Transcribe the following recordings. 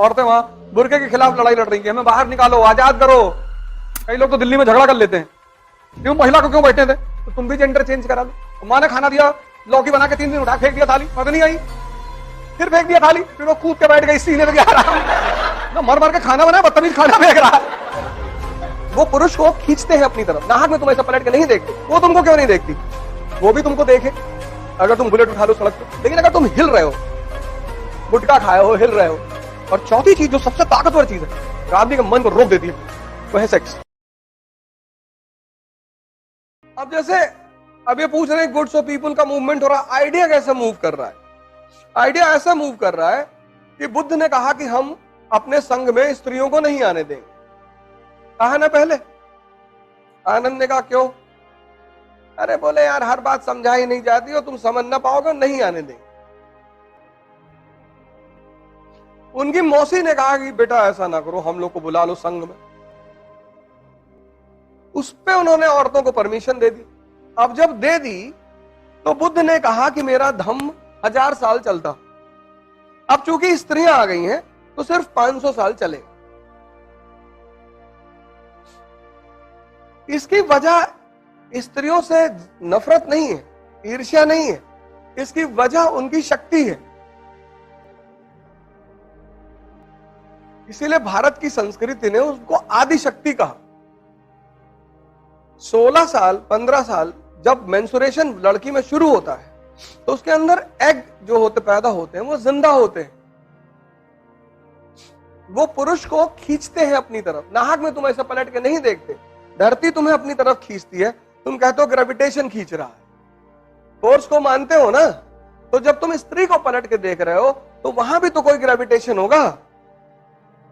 औरतें वहां बुर्के के खिलाफ लड़ाई लड़ रही है, हमें बाहर निकालो, आजाद करो। कई लोग तो दिल्ली में झगड़ा कर लेते हैं, क्यों? महिला को क्यों बैठे थे? तो तुम भी जेंडर चेंज करा लो। माँ ने खाना दिया, लौकी बना के 3 दिन उठा फेंक दिया थाली, मत नहीं आई, फिर फेंक दिया थाली, फिर वो कूद के बैठ गई सीने लगे ना, मर मर के खाना बनाया, बदतमीज खाना फेंक रहा। वो पुरुष को खींचते हैं अपनी तरफ, नाहक में तुम ऐसा पलट के नहीं देखते, वो तुमको क्यों नहीं देखती? वो भी तुमको देखे अगर तुम बुलेट उठा लो सड़क पे, लेकिन अगर तुम हिल रहे हो, गुटखा खाए हो, हिल रहे हो। और चौथी चीज जो सबसे ताकतवर चीज है, जो आदमी के मन को रोक देती है, वो है सेक्स। अब जैसे अब ये पूछ रहे हैं गुड्स ऑफ पीपल का मूवमेंट हो रहा है, आइडिया कैसे मूव कर रहा है? आइडिया ऐसा मूव कर रहा है कि बुद्ध ने कहा कि हम अपने संघ में स्त्रियों को नहीं आने देंगे। कहा ना पहले? आनंद ने कहा क्यों? अरे बोले यार हर बात समझाई नहीं जाती और तुम समझ ना पाओगे, नहीं आने देंगे। उनकी मौसी ने कहा कि बेटा ऐसा ना करो, हम लोग को बुला लो संघ में। उस पे उन्होंने औरतों को परमिशन दे दी। अब जब दे दी तो बुद्ध ने कहा कि मेरा धम्म 1000 साल चलता, अब चूंकि स्त्रियां आ गई हैं तो सिर्फ 500 साल चलेगा। इसकी वजह स्त्रियों से नफरत नहीं है, ईर्ष्या नहीं है, इसकी वजह उनकी शक्ति है। इसीलिए भारत की संस्कृति ने उसको आदि शक्ति कहा। 16 साल 15 साल जब मेंसुरेशन लड़की में शुरू होता है तो उसके अंदर एग जो होते पैदा होते हैं वो जिंदा होते हैं, वो पुरुष को खींचते हैं अपनी तरफ। नाहक में तुम ऐसा पलट के नहीं देखते, धरती तुम्हें अपनी तरफ खींचती है, तुम कहते हो ग्रेविटेशन खींच रहा है, फोर्स को मानते हो ना। तो जब तुम स्त्री को पलट के देख रहे हो तो वहां भी तो कोई ग्रेविटेशन होगा,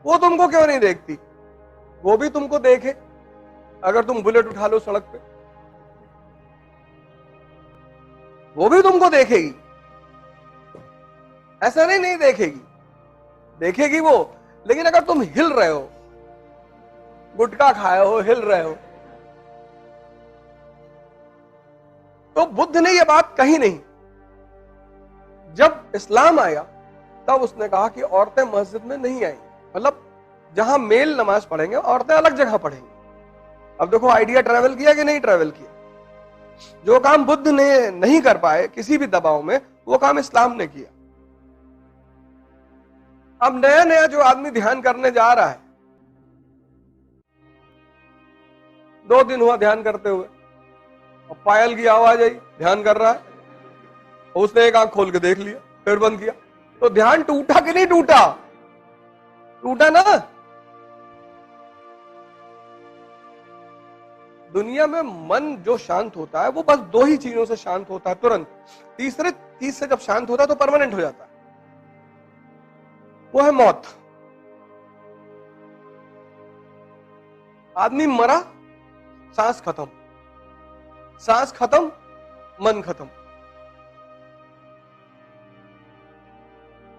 वो तुमको क्यों नहीं देखती? वो भी तुमको देखे अगर तुम बुलेट उठा लो सड़क पे, वो भी तुमको देखेगी। ऐसा नहीं देखेगी, देखेगी वो। लेकिन अगर तुम हिल रहे हो, गुटखा खाए हो, हिल रहे हो, तो बुद्ध ने यह बात कही नहीं। जब इस्लाम आया तब उसने कहा कि औरतें मस्जिद में नहीं आएंगी, मतलब जहां मेल नमाज पढ़ेंगे औरतें अलग जगह पढ़ेंगी। अब देखो आइडिया ट्रैवल किया कि नहीं ट्रैवल किया? जो काम बुद्ध ने नहीं कर पाए किसी भी दबाव में, वो काम इस्लाम ने किया। अब नया नया जो आदमी ध्यान करने जा रहा है, 2 दिन हुआ ध्यान करते हुए, और पायल की आवाज आई, ध्यान कर रहा है, उसने एक आंख खोल के देख लिया, फिर बंद किया, तो ध्यान टूटा कि नहीं टूटा? टूटा ना। दुनिया में मन जो शांत होता है वो बस 2 ही चीजों से शांत होता है तुरंत। तीसरे चीज से जब शांत होता है तो परमानेंट हो जाता है, वो है मौत। आदमी मरा, सांस खत्म, सांस खत्म, मन खत्म।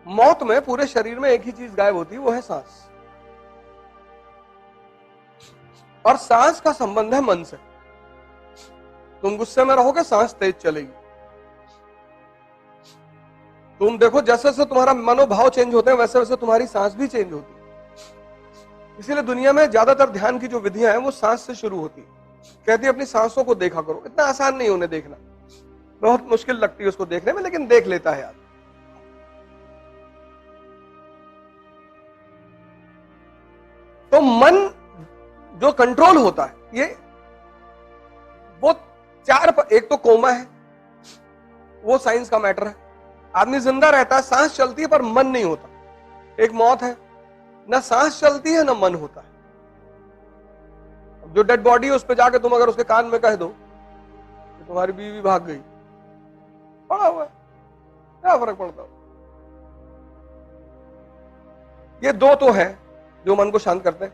मौत में पूरे शरीर में एक ही चीज गायब होती है, वो है सांस। और सांस का संबंध है मन से। तुम गुस्से में रहोगे, सांस तेज चलेगी। तुम देखो जैसे जैसे तुम्हारा मनोभाव चेंज होते हैं वैसे वैसे तुम्हारी सांस भी चेंज होती है। इसीलिए दुनिया में ज्यादातर ध्यान की जो विधियां हैं वो सांस से शुरू होती है। कहती है अपनी सांसों को देखा करो। इतना आसान नहीं उन्हें देखना, बहुत मुश्किल लगती है उसको देखने में, लेकिन देख लेता है यार। तो मन जो कंट्रोल होता है, ये वो 4 एक तो कोमा है, वो साइंस का मैटर है। आदमी जिंदा रहता है, सांस चलती है पर मन नहीं होता। एक मौत है, ना सांस चलती है ना मन होता है। जो डेड बॉडी है उस पर जाके तुम अगर उसके कान में कह दो तो तुम्हारी बीवी भाग गई, पड़ा हुआ है, क्या फर्क पड़ता? ये 2 तो है जो मन को शांत करते हैं।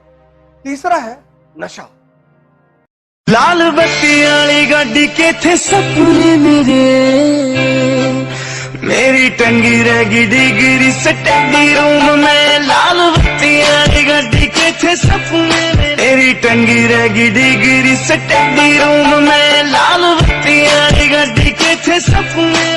तीसरा है नशा। लाल बत्ती वाली गाड़ी के थे सपने मेरी टंगी रहेगी डिग्री स्टडी रूम में। लाल बत्ती वाली गाड़ी के थे सपने मेरी टंगी रहेगी डिग्री स्टडी रूम में। लाल बत्ती वाली गाड़ी के थे सपने